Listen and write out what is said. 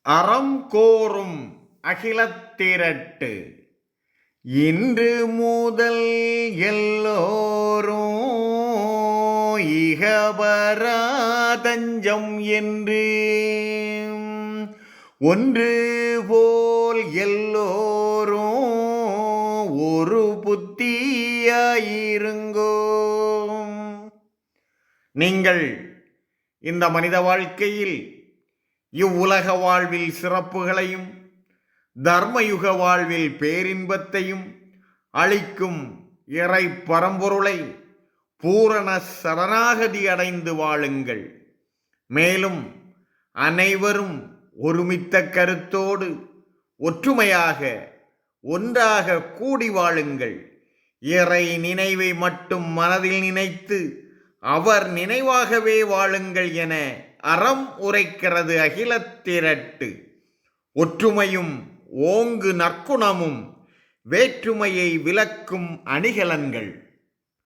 அறம் கோரும் அகிலத்திரட்டு இன்று முதல் எல்லோரும் இகபராதஞ்சம் என்று ஒன்று போல் எல்லோரும் ஒரு புத்தியாயிருங்கோ. நீங்கள் இந்த மனித வாழ்க்கையில் இவ்வுலக வாழ்வில் சிறப்புகளையும் தர்மயுக வாழ்வில் பேரின்பத்தையும் அளிக்கும் இறை பரம்பொருளை பூரண சரணாகதி அடைந்து வாழுங்கள். மேலும் அனைவரும் ஒருமித்த கருத்தோடு ஒற்றுமையாக ஒன்றாக கூடி வாழுங்கள். இறை நினைவை மட்டும் மனதில் நினைத்து அவர் நினைவாகவே வாழுங்கள் என அறம் உரைக்கிறது அகிலத்திரட்டு. ஒற்றுமையும் ஓங்கு நற்குணமும் வேற்றுமையை விலக்கும் அணிகலன்கள்.